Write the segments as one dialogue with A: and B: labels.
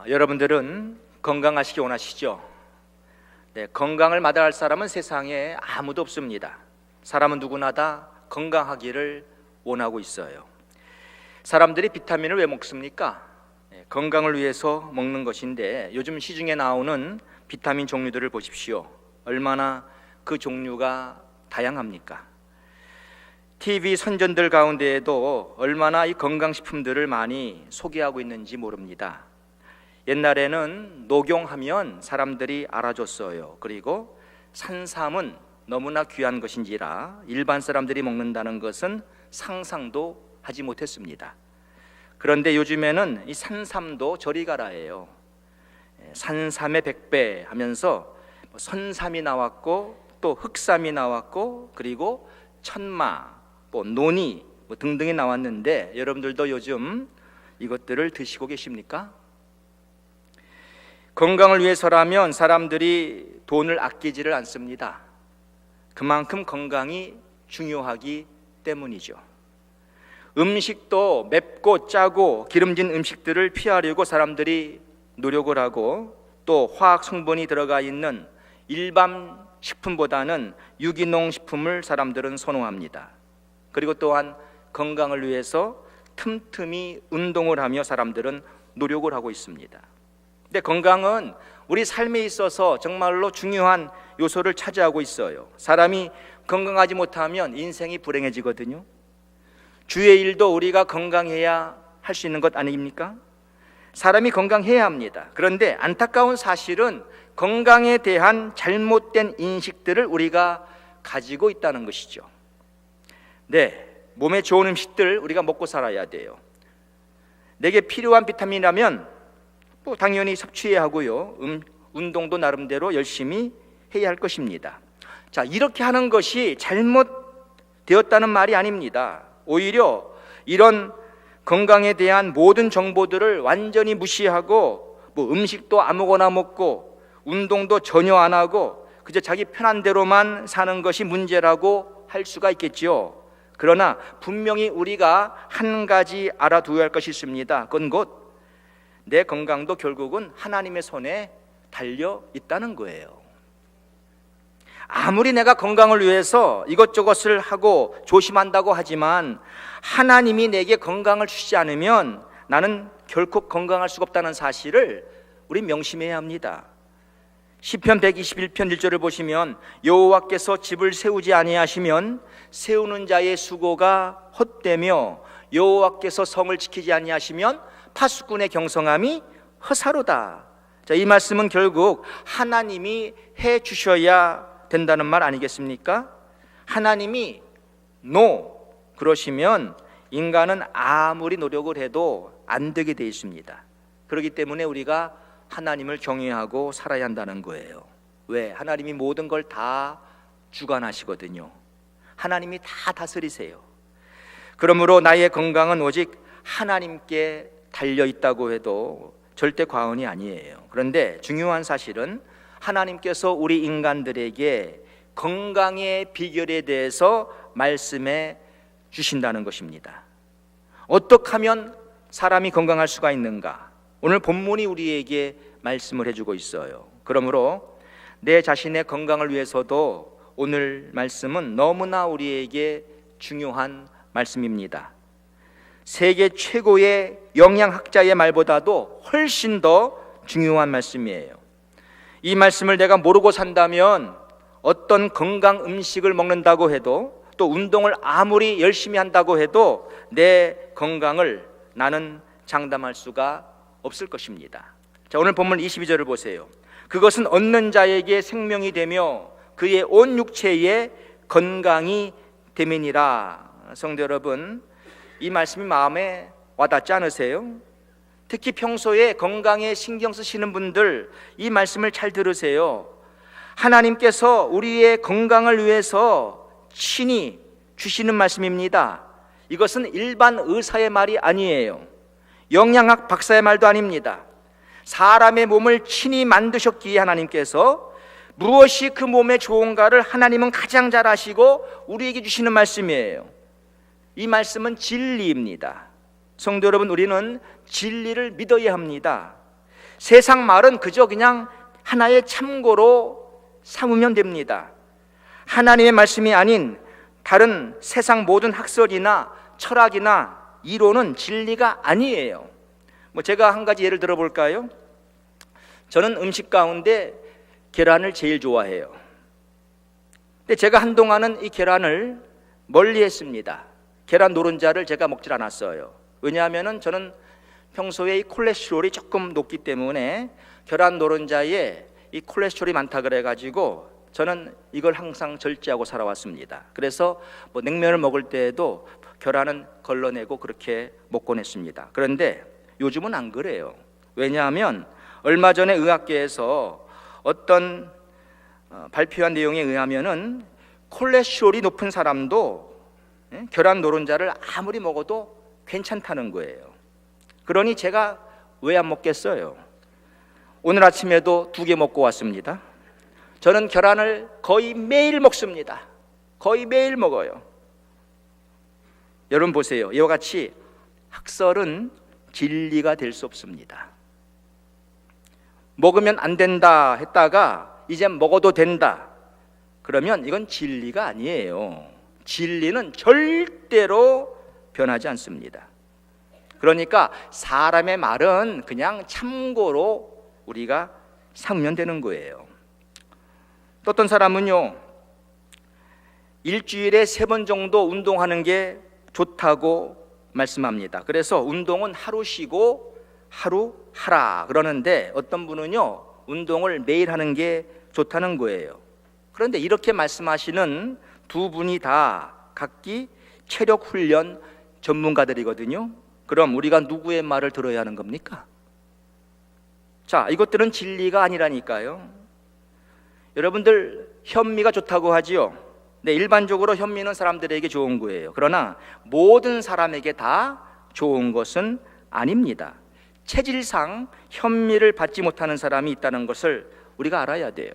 A: 여러분들은 건강하시기 원하시죠? 네, 건강을 마다할 사람은 세상에 아무도 없습니다. 사람은 누구나 다 건강하기를 원하고 있어요. 사람들이 비타민을 왜 먹습니까? 네, 건강을 위해서 먹는 것인데 요즘 시중에 나오는 비타민 종류들을 보십시오. 얼마나 그 종류가 다양합니까? TV 선전들 가운데에도 얼마나 이 건강식품들을 많이 소개하고 있는지 모릅니다. 옛날에는 녹용하면 사람들이 알아줬어요. 그리고 산삼은 너무나 귀한 것인지라 일반 사람들이 먹는다는 것은 상상도 하지 못했습니다. 그런데 요즘에는 이 산삼도 저리 가라예요. 산삼의 100배 하면서 선삼이 나왔고 또 흑삼이 나왔고 그리고 천마, 논이 등등이 나왔는데 여러분들도 요즘 이것들을 드시고 계십니까? 건강을 위해서라면 사람들이 돈을 아끼지를 않습니다. 그만큼 건강이 중요하기 때문이죠. 음식도 맵고 짜고 기름진 음식들을 피하려고 사람들이 노력을 하고 또 화학 성분이 들어가 있는 일반 식품보다는 유기농 식품을 사람들은 선호합니다. 그리고 또한 건강을 위해서 틈틈이 운동을 하며 사람들은 노력을 하고 있습니다. 근데 건강은 우리 삶에 있어서 정말로 중요한 요소를 차지하고 있어요. 사람이 건강하지 못하면 인생이 불행해지거든요. 주의 일도 우리가 건강해야 할 수 있는 것 아닙니까? 사람이 건강해야 합니다. 그런데 안타까운 사실은 건강에 대한 잘못된 인식들을 우리가 가지고 있다는 것이죠. 네, 몸에 좋은 음식들 우리가 먹고 살아야 돼요. 내게 필요한 비타민이라면 당연히 섭취해야 하고요. 운동도 나름대로 열심히 해야 할 것입니다. 자, 이렇게 하는 것이 잘못되었다는 말이 아닙니다. 오히려 이런 건강에 대한 모든 정보들을 완전히 무시하고 음식도 아무거나 먹고 운동도 전혀 안 하고 그저 자기 편한 대로만 사는 것이 문제라고 할 수가 있겠죠. 그러나 분명히 우리가 한 가지 알아두어야 할 것이 있습니다. 그건 곧 내 건강도 결국은 하나님의 손에 달려 있다는 거예요. 아무리 내가 건강을 위해서 이것저것을 하고 조심한다고 하지만 하나님이 내게 건강을 주시지 않으면 나는 결코 건강할 수가 없다는 사실을 우리 명심해야 합니다. 시편 121편 1절을 보시면 여호와께서 집을 세우지 아니하시면 세우는 자의 수고가 헛되며 여호와께서 성을 지키지 아니하시면 파수꾼의 경성함이 허사로다. 자, 이 말씀은 결국 하나님이 해 주셔야 된다는 말 아니겠습니까? 하나님이 그러시면 인간은 아무리 노력을 해도 안 되게 돼 있습니다. 그렇기 때문에 우리가 하나님을 경외하고 살아야 한다는 거예요. 왜? 하나님이 모든 걸 다 주관하시거든요. 하나님이 다 다스리세요. 그러므로 나의 건강은 오직 하나님께 달려있다고 해도 절대 과언이 아니에요. 그런데 중요한 사실은 하나님께서 우리 인간들에게 건강의 비결에 대해서 말씀해 주신다는 것입니다. 어떻게 하면 사람이 건강할 수가 있는가? 오늘 본문이 우리에게 말씀을 해주고 있어요. 그러므로 내 자신의 건강을 위해서도 오늘 말씀은 너무나 우리에게 중요한 말씀입니다. 세계 최고의 영양학자의 말보다도 훨씬 더 중요한 말씀이에요. 이 말씀을 내가 모르고 산다면 어떤 건강 음식을 먹는다고 해도 또 운동을 아무리 열심히 한다고 해도 내 건강을 나는 장담할 수가 없을 것입니다. 자, 오늘 본문 22절을 보세요. 그것은 얻는 자에게 생명이 되며 그의 온 육체에 건강이 됨이니라. 성도 여러분, 이 말씀이 마음에 와닿지 않으세요? 특히 평소에 건강에 신경 쓰시는 분들 이 말씀을 잘 들으세요. 하나님께서 우리의 건강을 위해서 친히 주시는 말씀입니다. 이것은 일반 의사의 말이 아니에요. 영양학 박사의 말도 아닙니다. 사람의 몸을 친히 만드셨기에 하나님께서 무엇이 그 몸에 좋은가를 하나님은 가장 잘 아시고 우리에게 주시는 말씀이에요. 이 말씀은 진리입니다. 성도 여러분, 우리는 진리를 믿어야 합니다. 세상 말은 그저 그냥 하나의 참고로 삼으면 됩니다. 하나님의 말씀이 아닌 다른 세상 모든 학설이나 철학이나 이론은 진리가 아니에요. 제가 한 가지 예를 들어볼까요? 저는 음식 가운데 계란을 제일 좋아해요. 근데 제가 한동안은 이 계란을 멀리 했습니다. 계란 노른자를 제가 먹질 않았어요. 왜냐하면 저는 평소에 이 콜레스테롤이 조금 높기 때문에 계란 노른자에 이 콜레스테롤이 많다 그래가지고 저는 이걸 항상 절제하고 살아왔습니다. 그래서 냉면을 먹을 때에도 계란은 걸러내고 그렇게 먹곤 했습니다. 그런데 요즘은 안 그래요. 왜냐하면 얼마 전에 의학계에서 어떤 발표한 내용에 의하면은 콜레스테롤이 높은 사람도 계란 노른자를 아무리 먹어도 괜찮다는 거예요. 그러니 제가 왜 안 먹겠어요? 오늘 아침에도 2개 먹고 왔습니다. 저는 계란을 거의 매일 먹습니다. 거의 매일 먹어요. 여러분 보세요. 이와 같이 학설은 진리가 될 수 없습니다. 먹으면 안 된다 했다가 이제 먹어도 된다, 그러면 이건 진리가 아니에요. 진리는 절대로 변하지 않습니다. 그러니까 사람의 말은 그냥 참고로 우리가 삼으면 되는 거예요. 또 어떤 사람은요, 일주일에 3번 정도 운동하는 게 좋다고 말씀합니다. 그래서 운동은 하루 쉬고 하루 하라 그러는데, 어떤 분은요, 운동을 매일 하는 게 좋다는 거예요. 그런데 이렇게 말씀하시는 두 분이 다 각기 체력 훈련 전문가들이거든요. 그럼 우리가 누구의 말을 들어야 하는 겁니까? 자, 이것들은 진리가 아니라니까요. 여러분들 현미가 좋다고 하지요. 네, 일반적으로 현미는 사람들에게 좋은 거예요. 그러나 모든 사람에게 다 좋은 것은 아닙니다. 체질상 현미를 받지 못하는 사람이 있다는 것을 우리가 알아야 돼요.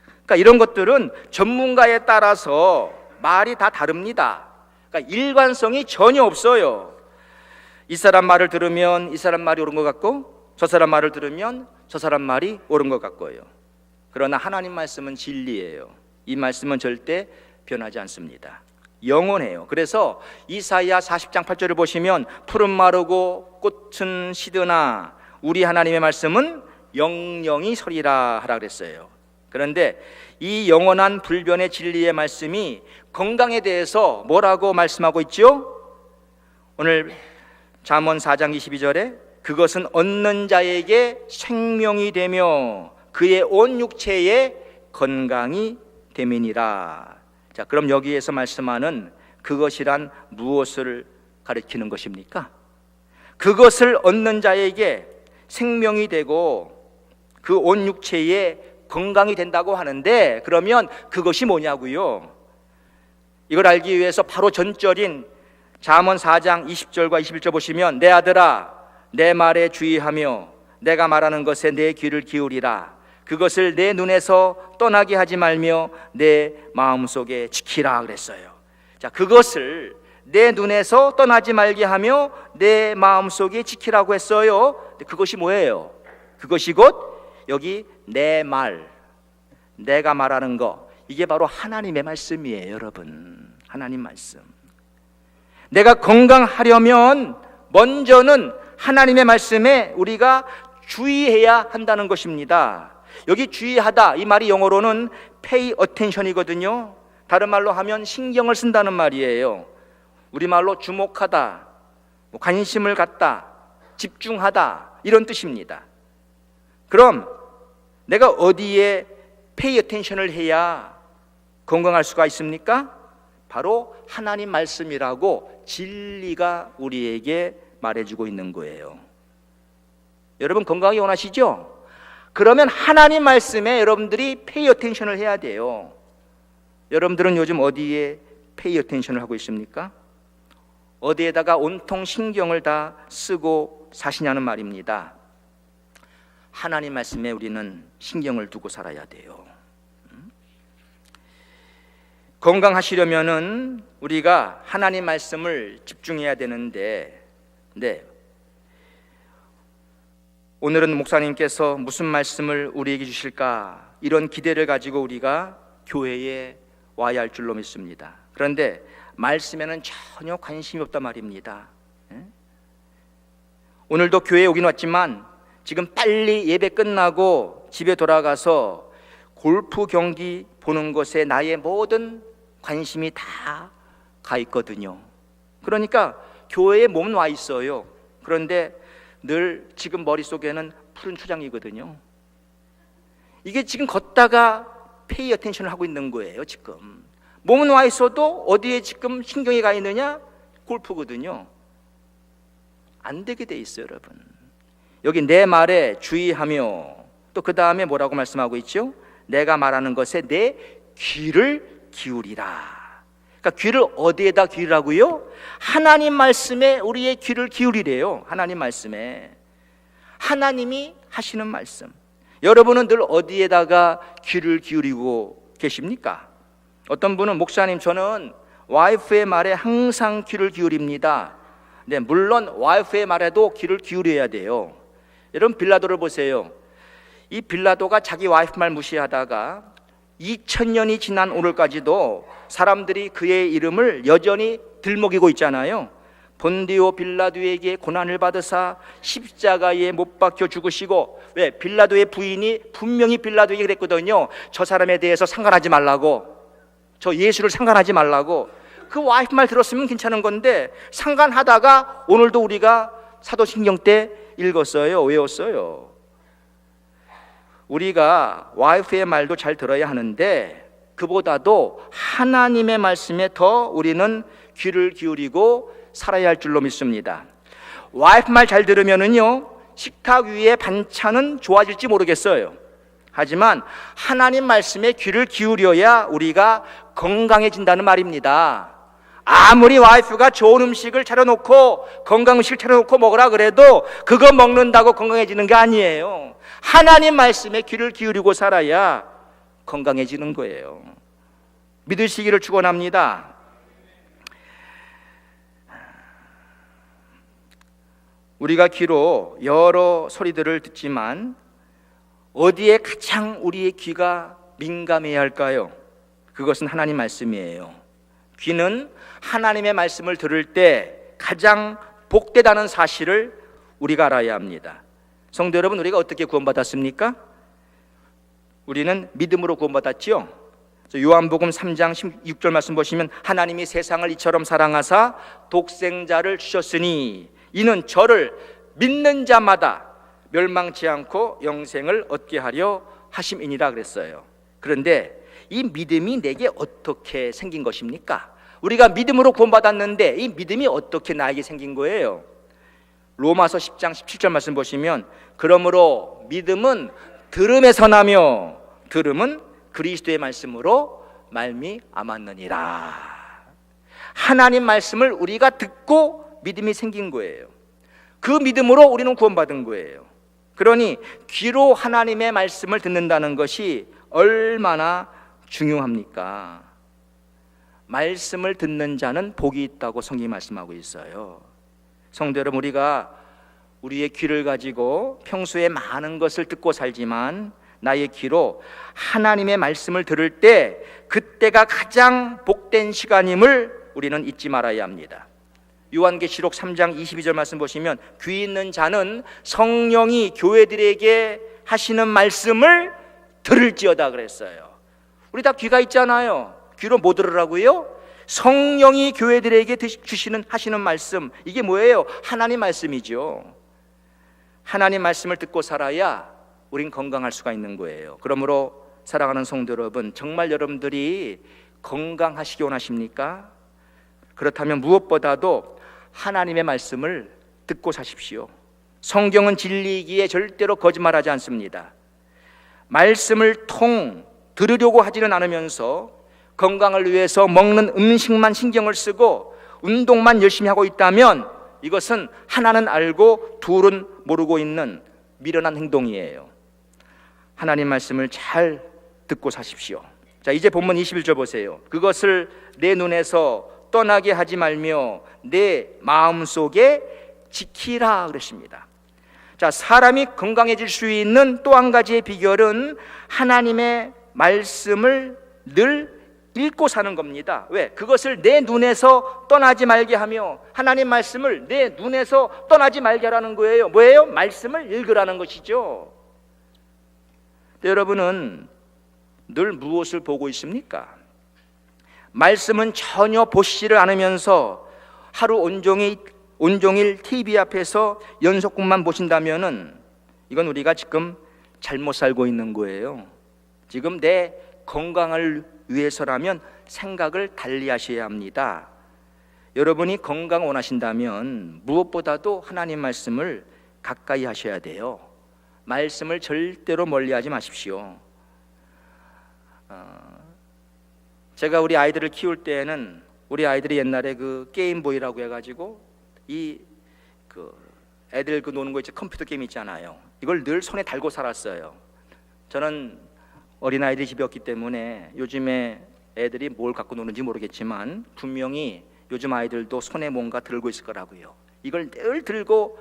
A: 그러니까 이런 것들은 전문가에 따라서 말이 다 다릅니다. 그러니까 일관성이 전혀 없어요. 이 사람 말을 들으면 이 사람 말이 옳은 것 같고, 저 사람 말을 들으면 저 사람 말이 옳은 것 같고요. 그러나 하나님 말씀은 진리예요. 이 말씀은 절대 변하지 않습니다. 영원해요. 그래서 이사야 40장 8절을 보시면 푸른 마르고 꽃은 시드나 우리 하나님의 말씀은 영영이 서리라 하라 그랬어요. 그런데 이 영원한 불변의 진리의 말씀이 건강에 대해서 뭐라고 말씀하고 있죠? 오늘 잠언 4장 22절에 그것은 얻는 자에게 생명이 되며 그의 온 육체에 건강이 됨이니라. 자, 그럼 여기에서 말씀하는 그것이란 무엇을 가리키는 것입니까? 그것을 얻는 자에게 생명이 되고 그 온 육체에 건강이 된다고 하는데, 그러면 그것이 뭐냐고요? 이걸 알기 위해서 바로 전절인 잠언 4장 20절과 21절 보시면, 내 아들아 내 말에 주의하며 내가 말하는 것에 내 귀를 기울이라. 그것을 내 눈에서 떠나게 하지 말며 내 마음속에 지키라 그랬어요. 자, 그것을 내 눈에서 떠나지 말게 하며 내 마음속에 지키라고 했어요. 근데 그것이 뭐예요? 그것이 곧 여기 내 말, 내가 말하는 거, 이게 바로 하나님의 말씀이에요. 여러분, 하나님 말씀. 내가 건강하려면 먼저는 하나님의 말씀에 우리가 주의해야 한다는 것입니다. 여기 주의하다, 이 말이 영어로는 pay attention이거든요. 다른 말로 하면 신경을 쓴다는 말이에요. 우리말로 주목하다, 관심을 갖다, 집중하다, 이런 뜻입니다. 그럼 내가 어디에 pay attention을 해야 건강할 수가 있습니까? 바로 하나님 말씀이라고 진리가 우리에게 말해주고 있는 거예요. 여러분 건강하기 원하시죠? 그러면 하나님 말씀에 여러분들이 pay attention을 해야 돼요. 여러분들은 요즘 어디에 pay attention을 하고 있습니까? 어디에다가 온통 신경을 다 쓰고 사시냐는 말입니다. 하나님 말씀에 우리는 신경을 두고 살아야 돼요. 건강하시려면은 우리가 하나님 말씀을 집중해야 되는데, 오늘은 목사님께서 무슨 말씀을 우리에게 주실까, 이런 기대를 가지고 우리가 교회에 와야 할 줄로 믿습니다. 그런데 말씀에는 전혀 관심이 없단 말입니다. 오늘도 교회에 오긴 왔지만 지금 빨리 예배 끝나고 집에 돌아가서 골프 경기 보는 것에 나의 모든 관심이 다 가 있거든요. 그러니까 교회에 몸은 와 있어요. 그런데 늘 지금 머릿속에는 푸른 초장이거든요. 이게 지금 걷다가 페이 어텐션을 하고 있는 거예요. 지금 몸은 와 있어도 어디에 지금 신경이 가 있느냐? 골프거든요. 안 되게 돼 있어요, 여러분. 여기 내 말에 주의하며, 또 그 다음에 뭐라고 말씀하고 있죠? 내가 말하는 것에 내 귀를 기울이라. 그러니까 귀를 어디에다 기울이라고요? 하나님 말씀에 우리의 귀를 기울이래요. 하나님 말씀에, 하나님이 하시는 말씀. 여러분은 늘 어디에다가 귀를 기울이고 계십니까? 어떤 분은 목사님, 저는 와이프의 말에 항상 귀를 기울입니다. 네, 물론 와이프의 말에도 귀를 기울여야 돼요. 여러분 빌라도를 보세요. 이 빌라도가 자기 와이프 말 무시하다가 2000년이 지난 오늘까지도 사람들이 그의 이름을 여전히 들먹이고 있잖아요. 본디오 빌라도에게 고난을 받으사 십자가에 못 박혀 죽으시고, 왜? 빌라도의 부인이 분명히 빌라도에게 그랬거든요. 저 사람에 대해서 상관하지 말라고, 저 예수를 상관하지 말라고. 그 와이프 말 들었으면 괜찮은 건데 상관하다가 오늘도 우리가 사도신경 때 읽었어요, 외웠어요. 우리가 와이프의 말도 잘 들어야 하는데 그보다도 하나님의 말씀에 더 우리는 귀를 기울이고 살아야 할 줄로 믿습니다. 와이프 말 잘 들으면은요, 식탁 위에 반찬은 좋아질지 모르겠어요. 하지만 하나님 말씀에 귀를 기울여야 우리가 건강해진다는 말입니다. 아무리 와이프가 좋은 음식을 차려놓고 건강 음식을 차려놓고 먹으라 그래도 그거 먹는다고 건강해지는 게 아니에요. 하나님 말씀에 귀를 기울이고 살아야 건강해지는 거예요. 믿으시기를 축원합니다. 우리가 귀로 여러 소리들을 듣지만 어디에 가장 우리의 귀가 민감해야 할까요? 그것은 하나님 말씀이에요. 귀는 하나님의 말씀을 들을 때 가장 복되다는 사실을 우리가 알아야 합니다. 성도 여러분, 우리가 어떻게 구원받았습니까? 우리는 믿음으로 구원받았지요. 요한복음 3장 16절 말씀 보시면 하나님이 세상을 이처럼 사랑하사 독생자를 주셨으니 이는 저를 믿는 자마다 멸망치 않고 영생을 얻게 하려 하심이니라 그랬어요. 그런데 이 믿음이 내게 어떻게 생긴 것입니까? 우리가 믿음으로 구원받았는데 이 믿음이 어떻게 나에게 생긴 거예요? 로마서 10장 17절 말씀 보시면 그러므로 믿음은 들음에서 나며 들음은 그리스도의 말씀으로 말미암았느니라. 하나님 말씀을 우리가 듣고 믿음이 생긴 거예요. 그 믿음으로 우리는 구원받은 거예요. 그러니 귀로 하나님의 말씀을 듣는다는 것이 얼마나 중요합니까? 말씀을 듣는 자는 복이 있다고 성경이 말씀하고 있어요. 성도 여러분, 우리가 우리의 귀를 가지고 평소에 많은 것을 듣고 살지만 나의 귀로 하나님의 말씀을 들을 때 그때가 가장 복된 시간임을 우리는 잊지 말아야 합니다. 요한계시록 3장 22절 말씀 보시면 귀 있는 자는 성령이 교회들에게 하시는 말씀을 들을지어다 그랬어요. 우리 다 귀가 있잖아요. 귀로 뭐 들으라고요? 성령이 교회들에게 주시는 하시는 말씀, 이게 뭐예요? 하나님 말씀이죠. 하나님 말씀을 듣고 살아야 우린 건강할 수가 있는 거예요. 그러므로 사랑하는 성도 여러분, 정말 여러분들이 건강하시기 원하십니까? 그렇다면 무엇보다도 하나님의 말씀을 듣고 사십시오. 성경은 진리이기에 절대로 거짓말하지 않습니다. 말씀을 들으려고 하지는 않으면서 건강을 위해서 먹는 음식만 신경을 쓰고 운동만 열심히 하고 있다면 이것은 하나는 알고 둘은 모르고 있는 미련한 행동이에요. 하나님 말씀을 잘 듣고 사십시오. 자, 이제 본문 21절 보세요. 그것을 내 눈에서 떠나게 하지 말며 내 마음속에 지키라 그랬습니다. 자, 사람이 건강해질 수 있는 또 한 가지의 비결은 하나님의 말씀을 늘 읽고 사는 겁니다. 왜? 그것을 내 눈에서 떠나지 말게 하며 하나님 말씀을 내 눈에서 떠나지 말게 하라는 거예요. 뭐예요? 말씀을 읽으라는 것이죠. 여러분은 늘 무엇을 보고 있습니까? 말씀은 전혀 보시지를 않으면서 하루 온종일 TV 앞에서 연속극만 보신다면은 이건 우리가 지금 잘못 살고 있는 거예요. 지금 내 건강을 위해서라면 생각을 달리 하셔야 합니다. 여러분이 건강 원하신다면 무엇보다도 하나님 말씀을 가까이 하셔야 돼요. 말씀을 절대로 멀리하지 마십시오. 제가 우리 아이들을 키울 때에는 우리 아이들이 옛날에 그 게임보이라고 해가지고 애들 노는 거 있죠, 컴퓨터 게임 있잖아요. 이걸 늘 손에 달고 살았어요. 저는 어린아이들이 집에 없기 때문에 요즘에 애들이 뭘 갖고 노는지 모르겠지만 분명히 요즘 아이들도 손에 뭔가 들고 있을 거라고요. 이걸 늘 들고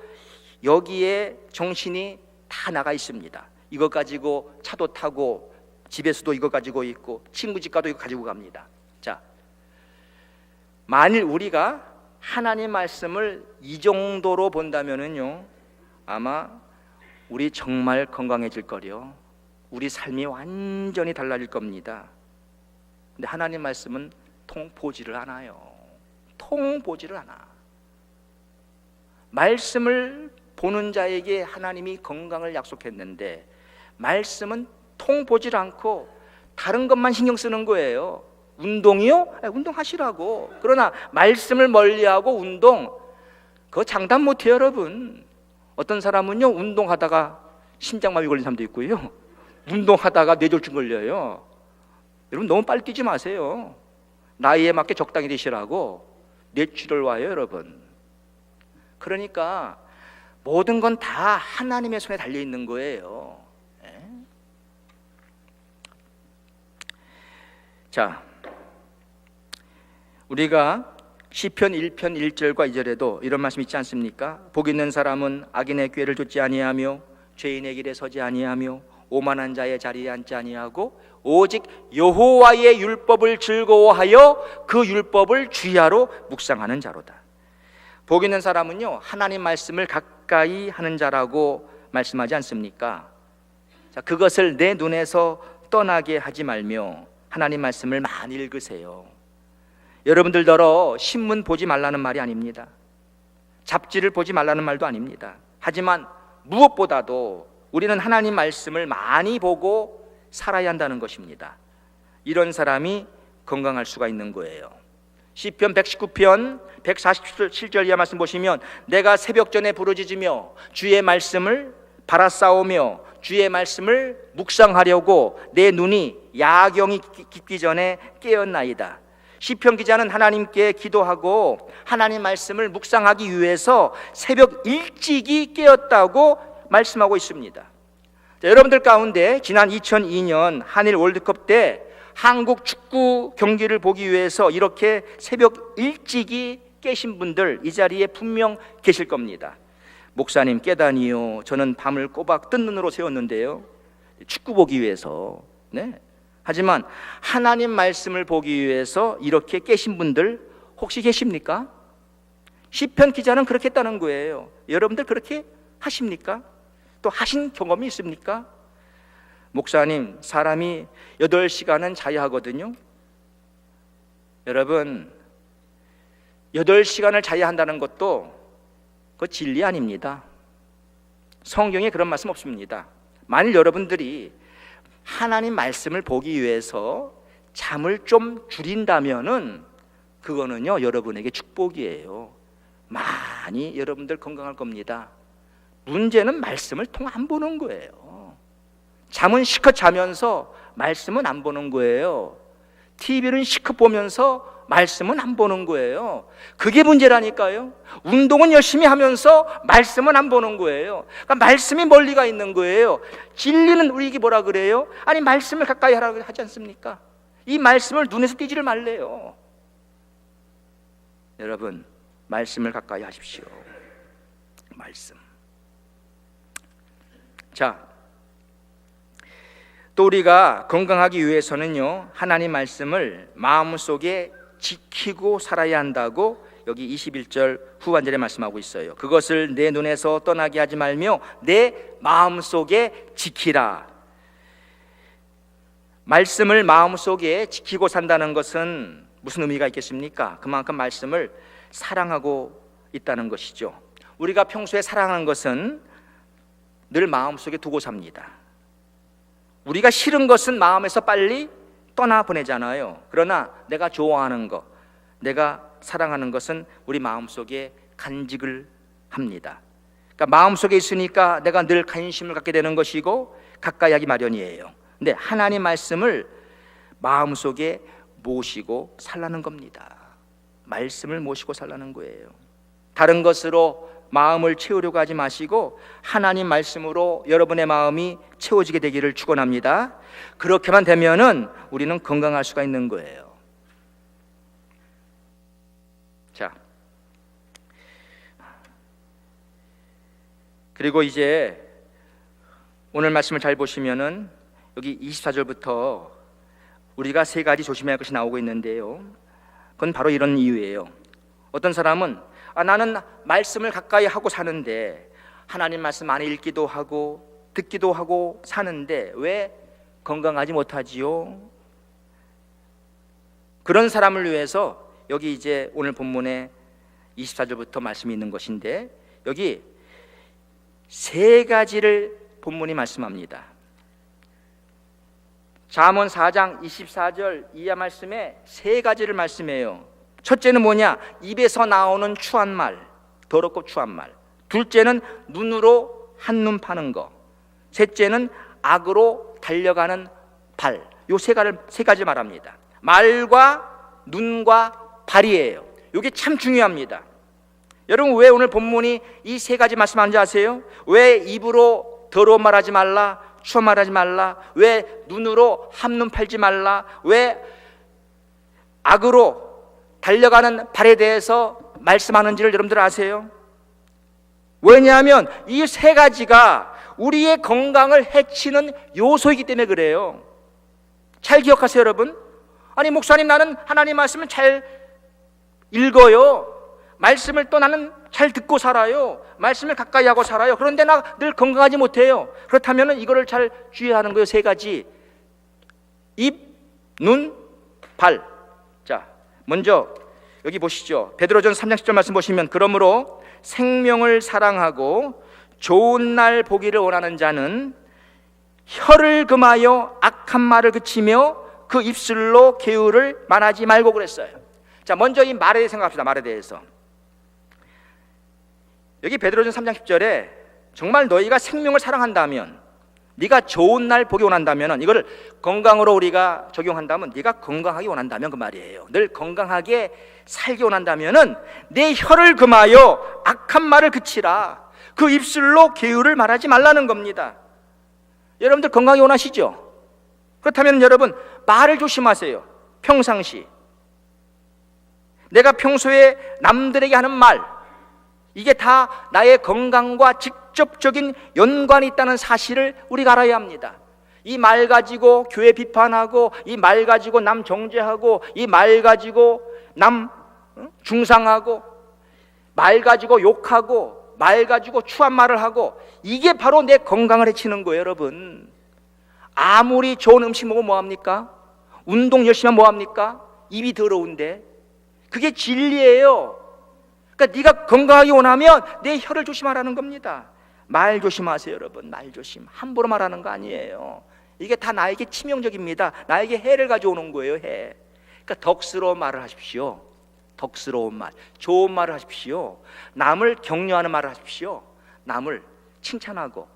A: 여기에 정신이 다 나가 있습니다. 이거 가지고 차도 타고 집에서도 이거 가지고 있고 친구 집 가도 이거 가지고 갑니다. 자, 만일 우리가 하나님 말씀을 이 정도로 본다면은요, 아마 우리 정말 건강해질 거려. 우리 삶이 완전히 달라질 겁니다. 근데 하나님 말씀은 통 보지를 않아요. 통 보지를 않아. 말씀을 보는 자에게 하나님이 건강을 약속했는데 말씀은 통 보지를 않고 다른 것만 신경 쓰는 거예요. 운동이요? 운동하시라고. 그러나 말씀을 멀리하고 운동, 그거 장담 못해요, 여러분. 어떤 사람은요, 운동하다가 심장마비 걸린 사람도 있고요, 운동하다가 뇌졸중 걸려요. 여러분 너무 빨리 뛰지 마세요. 나이에 맞게 적당히 드시라고. 뇌출혈 와요, 여러분. 그러니까 모든 건 다 하나님의 손에 달려 있는 거예요. 자, 우리가 시편 1편 1절과 2절에도 이런 말씀 있지 않습니까? 복 있는 사람은 악인의 꾀를 좇지 아니하며 죄인의 길에 서지 아니하며 오만한 자의 자리에 앉지 아니하고 오직 여호와의 율법을 즐거워하여 그 율법을 주야로 묵상하는 자로다. 복 있는 사람은요, 하나님 말씀을 가까이 하는 자라고 말씀하지 않습니까? 자, 그것을 내 눈에서 떠나게 하지 말며 하나님 말씀을 많이 읽으세요. 여러분들더러 신문 보지 말라는 말이 아닙니다. 잡지를 보지 말라는 말도 아닙니다. 하지만 무엇보다도 우리는 하나님 말씀을 많이 보고 살아야 한다는 것입니다. 이런 사람이 건강할 수가 있는 거예요. 시편 119편 147절 이하 말씀 보시면 내가 새벽 전에 부르짖으며 주의 말씀을 바라싸우며 주의 말씀을 묵상하려고 내 눈이 야경이 깊기 전에 깨었나이다. 시편 기자는 하나님께 기도하고 하나님 말씀을 묵상하기 위해서 새벽 일찍이 깨었다고 말씀하고 있습니다. 자, 여러분들 가운데 지난 2002년 한일 월드컵 때 한국 축구 경기를 보기 위해서 이렇게 새벽 일찍이 깨신 분들 이 자리에 분명 계실 겁니다. 목사님 깨다니요, 저는 밤을 꼬박 뜬 눈으로 새웠는데요, 축구 보기 위해서. 네. 하지만 하나님 말씀을 보기 위해서 이렇게 깨신 분들 혹시 계십니까? 시편 기자는 그렇게 했다는 거예요. 여러분들 그렇게 하십니까? 또 하신 경험이 있습니까? 목사님, 사람이 8시간은 자야 하거든요. 여러분, 8시간을 자야 한다는 것도 그 진리 아닙니다. 성경에 그런 말씀 없습니다. 만일 여러분들이 하나님 말씀을 보기 위해서 잠을 좀 줄인다면은 그거는요, 여러분에게 축복이에요. 많이 여러분들 건강할 겁니다. 문제는 말씀을 통 안 보는 거예요. 잠은 실컷 자면서 말씀은 안 보는 거예요. TV는 실컷 보면서 말씀은 안 보는 거예요. 그게 문제라니까요. 운동은 열심히 하면서 말씀은 안 보는 거예요. 그러니까 말씀이 멀리 가 있는 거예요. 진리는 우리에게 뭐라 그래요? 아니, 말씀을 가까이 하라고 하지 않습니까? 이 말씀을 눈에서 떼지를 말래요. 여러분, 말씀을 가까이 하십시오. 말씀. 자, 또 우리가 건강하기 위해서는요, 하나님 말씀을 마음속에 지키고 살아야 한다고 여기 21절 후반절에 말씀하고 있어요. 그것을 내 눈에서 떠나게 하지 말며 내 마음속에 지키라. 말씀을 마음속에 지키고 산다는 것은 무슨 의미가 있겠습니까? 그만큼 말씀을 사랑하고 있다는 것이죠. 우리가 평소에 사랑하는 것은 늘 마음속에 두고 삽니다. 우리가 싫은 것은 마음에서 빨리 떠나보내잖아요. 그러나 내가 좋아하는 것, 내가 사랑하는 것은 우리 마음속에 간직을 합니다. 그러니까 마음속에 있으니까 내가 늘 관심을 갖게 되는 것이고 가까이 하기 마련이에요. 근데 하나님 말씀을 마음속에 모시고 살라는 겁니다. 말씀을 모시고 살라는 거예요. 다른 것으로 마음을 채우려고 하지 마시고 하나님 말씀으로 여러분의 마음이 채워지게 되기를 축원합니다. 그렇게만 되면은 우리는 건강할 수가 있는 거예요. 자, 그리고 이제 오늘 말씀을 잘 보시면은 여기 24절부터 우리가 세 가지 조심해야 할 것이 나오고 있는데요, 그건 바로 이런 이유예요. 어떤 사람은 나는 말씀을 가까이 하고 사는데, 하나님 말씀 안에 읽기도 하고 듣기도 하고 사는데 왜 건강하지 못하지요? 그런 사람을 위해서 여기 이제 오늘 본문에 24절부터 말씀이 있는 것인데, 여기 세 가지를 본문이 말씀합니다. 잠언 4장 24절 이하 말씀에 세 가지를 말씀해요. 첫째는 뭐냐? 입에서 나오는 추한 말, 더럽고 추한 말. 둘째는 눈으로 한눈 파는 거. 셋째는 악으로 달려가는 발. 요 세 가지 말합니다. 말과 눈과 발이에요. 이게 참 중요합니다. 여러분, 왜 오늘 본문이 이 세 가지 말씀하는지 아세요? 왜 입으로 더러운 말하지 말라, 추한 말하지 말라, 왜 눈으로 한눈 팔지 말라, 왜 악으로 달려가는 발에 대해서 말씀하는지를 여러분들 아세요? 왜냐하면 이 세 가지가 우리의 건강을 해치는 요소이기 때문에 그래요. 잘 기억하세요, 여러분. 아니, 목사님, 나는 하나님 말씀을 잘 읽어요. 말씀을 또 나는 잘 듣고 살아요. 말씀을 가까이 하고 살아요. 그런데 나 늘 건강하지 못해요. 그렇다면 이거를 잘 주의해야 하는 거예요. 세 가지. 입, 눈, 발. 자, 먼저 여기 보시죠. 베드로전서 3장 10절 말씀 보시면, 그러므로 생명을 사랑하고 좋은 날 보기를 원하는 자는 혀를 금하여 악한 말을 그치며 그 입술로 계율을 말하지 말고 그랬어요. 자, 먼저 이 말에 대해서 생각합시다. 말에 대해서. 여기 베드로전서 3장 10절에 정말 너희가 생명을 사랑한다면, 네가 좋은 날 보기 원한다면, 이거를 건강으로 우리가 적용한다면, 네가 건강하기 원한다면 그 말이에요. 늘 건강하게 살기 원한다면은 내 혀를 금하여 악한 말을 그치라. 그 입술로 계율을 말하지 말라는 겁니다. 여러분들 건강하기 원하시죠? 그렇다면 여러분, 말을 조심하세요. 평상시 내가 평소에 남들에게 하는 말, 이게 다 나의 건강과 직접적인 연관이 있다는 사실을 우리가 알아야 합니다. 이 말 가지고 교회 비판하고, 이 말 가지고 남 정죄하고, 이 말 가지고 남 중상하고, 말 가지고 욕하고, 말 가지고 추한 말을 하고, 이게 바로 내 건강을 해치는 거예요, 여러분. 아무리 좋은 음식 먹으면 뭐합니까? 운동 열심히 하면 뭐합니까? 입이 더러운데. 그게 진리예요. 그러니까 네가 건강하기 원하면 내 혀를 조심하라는 겁니다. 말 조심하세요, 여러분. 말 조심. 함부로 말하는 거 아니에요. 이게 다 나에게 치명적입니다. 나에게 해를 가져오는 거예요, 해. 그러니까 덕스러운 말을 하십시오. 덕스러운 말, 좋은 말을 하십시오. 남을 격려하는 말을 하십시오. 남을 칭찬하고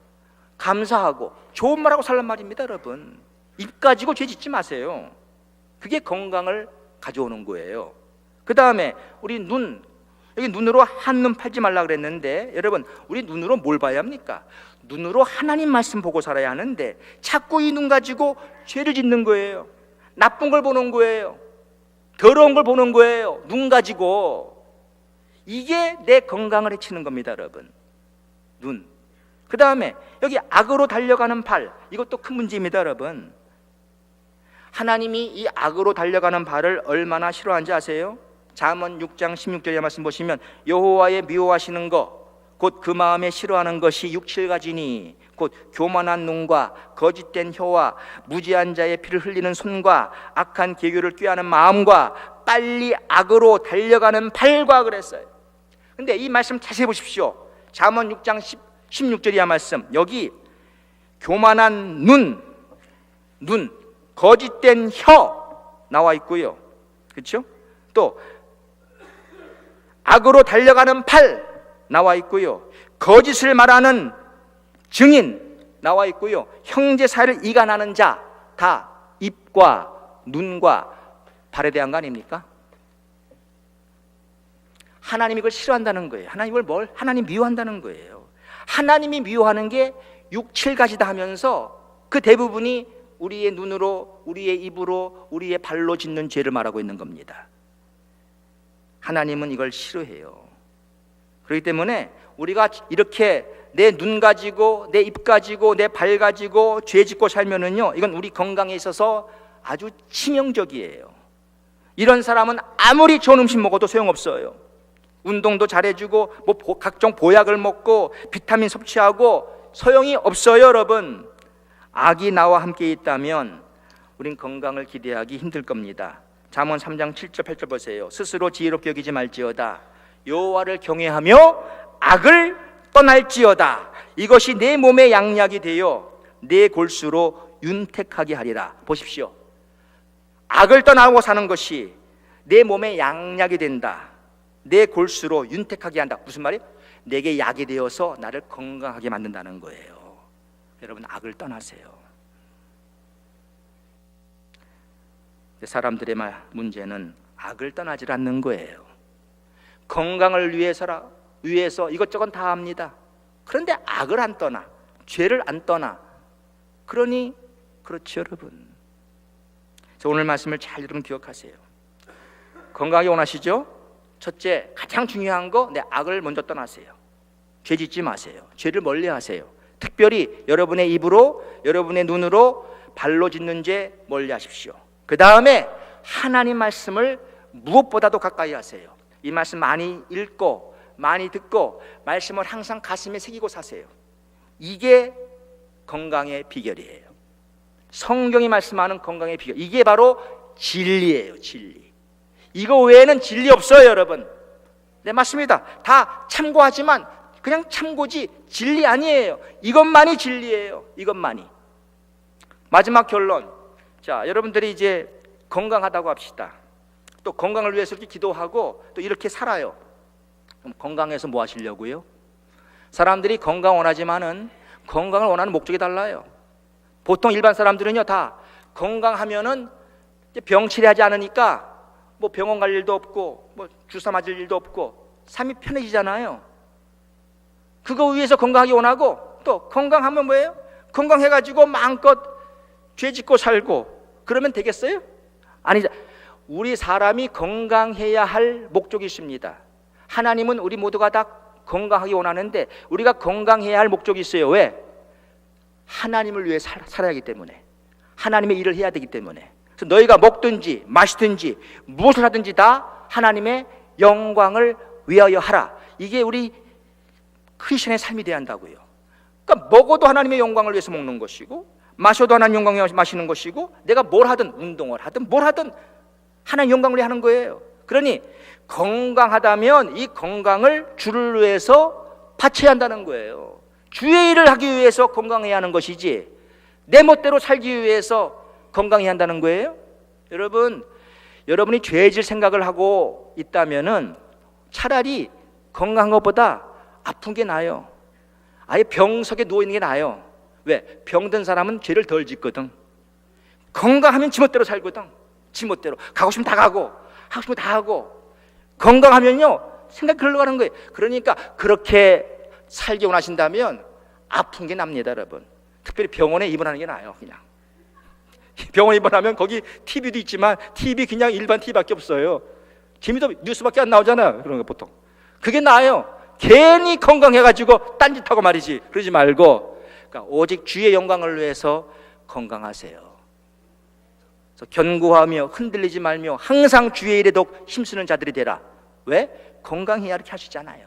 A: 감사하고 좋은 말하고 살란 말입니다, 여러분. 입 가지고 죄 짓지 마세요. 그게 건강을 가져오는 거예요. 그 다음에 우리 눈, 여기 눈으로 한눈 팔지 말라 그랬는데, 여러분, 우리 눈으로 뭘 봐야 합니까? 눈으로 하나님 말씀 보고 살아야 하는데 자꾸 이 눈 가지고 죄를 짓는 거예요. 나쁜 걸 보는 거예요. 더러운 걸 보는 거예요. 눈 가지고. 이게 내 건강을 해치는 겁니다, 여러분. 눈. 그 다음에 여기 악으로 달려가는 발, 이것도 큰 문제입니다, 여러분. 하나님이 이 악으로 달려가는 발을 얼마나 싫어하는지 아세요? 잠언 6장 16절의 말씀 보시면 여호와의 미워하시는 것 곧 그 마음에 싫어하는 것이 6, 7가지니 곧 교만한 눈과 거짓된 혀와 무지한 자의 피를 흘리는 손과 악한 계교를 꾀하는 마음과 빨리 악으로 달려가는 발과 그랬어요. 근데 이 말씀 자세히 보십시오. 잠언 6장 16절이야 말씀. 여기 교만한 눈, 거짓된 혀 나와 있고요. 그렇죠? 또 악으로 달려가는 팔 나와 있고요. 거짓을 말하는 증인 나와 있고요. 형제 사이를 이간하는 자, 다 입과 눈과 발에 대한 거 아닙니까? 하나님이 이걸 싫어한다는 거예요. 하나님 미워한다는 거예요. 하나님이 미워하는 게 6, 7가지다 하면서 그 대부분이 우리의 눈으로, 우리의 입으로, 우리의 발로 짓는 죄를 말하고 있는 겁니다. 하나님은 이걸 싫어해요. 그렇기 때문에 우리가 이렇게 내 눈 가지고 내 입 가지고 내 발 가지고 죄 짓고 살면은요, 이건 우리 건강에 있어서 아주 치명적이에요. 이런 사람은 아무리 좋은 음식 먹어도 소용없어요. 운동도 잘해주고 뭐 각종 보약을 먹고 비타민 섭취하고 소용이 없어요, 여러분. 악이 나와 함께 있다면 우린 건강을 기대하기 힘들 겁니다. 잠언 3장 7절 8절 보세요. 스스로 지혜롭게 여기지 말지어다. 여호와를 경외하며 악을 떠날지어다. 이것이 내 몸의 양약이 되어 내 골수로 윤택하게 하리라. 보십시오. 악을 떠나고 사는 것이 내 몸의 양약이 된다. 내 골수로 윤택하게 한다. 무슨 말이에요? 내게 약이 되어서 나를 건강하게 만든다는 거예요. 여러분, 악을 떠나세요. 사람들의 문제는 악을 떠나질 않는 거예요. 건강을 위해서 이것저것 다 합니다. 그런데 악을 안 떠나, 죄를 안 떠나. 그러니 그렇죠, 여러분. 그래서 오늘 말씀을 잘 여러분 기억하세요. 건강하게 원하시죠? 첫째, 가장 중요한 거, 내 악을 먼저 떠나세요. 죄 짓지 마세요. 죄를 멀리 하세요. 특별히 여러분의 입으로, 여러분의 눈으로, 발로 짓는 죄 멀리 하십시오. 그 다음에 하나님 말씀을 무엇보다도 가까이 하세요. 이 말씀 많이 읽고 많이 듣고 말씀을 항상 가슴에 새기고 사세요. 이게 건강의 비결이에요. 성경이 말씀하는 건강의 비결, 이게 바로 진리예요. 진리. 이거 외에는 진리 없어요, 여러분. 네, 맞습니다. 다 참고하지만 그냥 참고지 진리 아니에요. 이것만이 진리예요. 이것만이. 마지막 결론. 자, 여러분들이 이제 건강하다고 합시다. 또 건강을 위해서 이렇게 기도하고 또 이렇게 살아요. 그럼 건강해서 뭐 하시려고요? 사람들이 건강 원하지만은 건강을 원하는 목적이 달라요. 보통 일반 사람들은요, 다 건강하면은 병 치료하지 않으니까 뭐 병원 갈 일도 없고 뭐 주사 맞을 일도 없고 삶이 편해지잖아요. 그거 위해서 건강하기 원하고, 또 건강하면 뭐예요? 건강해가지고 마음껏 죄 짓고 살고 그러면 되겠어요? 아니죠. 우리 사람이 건강해야 할 목적이 있습니다. 하나님은 우리 모두가 다 건강하기 원하는데 우리가 건강해야 할 목적이 있어요. 왜? 하나님을 위해 살아야 하기 때문에, 하나님의 일을 해야 되기 때문에. 그래서 너희가 먹든지 마시든지 무엇을 하든지 다 하나님의 영광을 위하여 하라. 이게 우리 크리스천의 삶이 돼야 한다고요. 그러니까 먹어도 하나님의 영광을 위해서 먹는 것이고, 마셔도 하나님 영광을 위해서 마시는 것이고, 내가 뭘 하든, 운동을 하든 뭘 하든 하나님 영광을 위해 하는 거예요. 그러니 건강하다면 이 건강을 주를 위해서 바쳐야 한다는 거예요. 주의 일을 하기 위해서 건강해야 하는 것이지 내 멋대로 살기 위해서 건강해야 한다는 거예요. 여러분, 여러분이 죄질 생각을 하고 있다면은 차라리 건강한 것보다 아픈 게 나아요. 아예 병석에 누워있는 게 나아요. 왜? 병든 사람은 죄를 덜 짓거든. 건강하면 지멋대로 살거든. 지멋대로 가고 싶으면 다 가고 하고 싶으면 다 하고. 건강하면요 생각이 글로 가는 거예요. 그러니까 그렇게 살기 원하신다면 아픈 게 납니다, 여러분. 특별히 병원에 입원하는 게 나아요. 그냥 병원에 입원하면 거기 TV도 있지만 TV 그냥 일반 TV밖에 없어요. 재미도 뉴스밖에 안 나오잖아요. 그런 거 보통. 그게 나아요. 괜히 건강해가지고 딴짓하고 말이지 그러지 말고, 그러니까 오직 주의 영광을 위해서 건강하세요. 그래서 견고하며 흔들리지 말며 항상 주의 일에 더욱 힘쓰는 자들이 되라. 왜? 건강해야 이렇게 하시잖아요.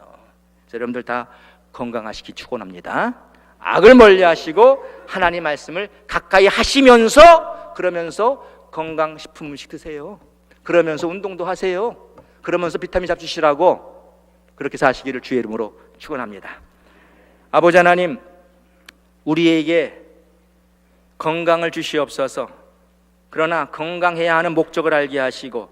A: 그래서 여러분들 다 건강하시기 축원합니다. 악을 멀리하시고 하나님 말씀을 가까이 하시면서, 그러면서 건강식품 음식 드세요. 그러면서 운동도 하세요. 그러면서 비타민 잡수시라고, 그렇게 사시기를 주의 이름으로 축원합니다. 아버지 하나님, 우리에게 건강을 주시옵소서. 그러나 건강해야 하는 목적을 알게 하시고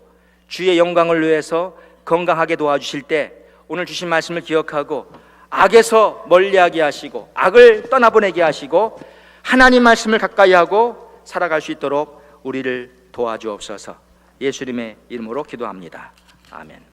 A: 주의 영광을 위해서 건강하게 도와주실 때 오늘 주신 말씀을 기억하고 악에서 멀리하게 하시고 악을 떠나보내게 하시고 하나님 말씀을 가까이 하고 살아갈 수 있도록 우리를 도와주옵소서. 예수님의 이름으로 기도합니다. 아멘.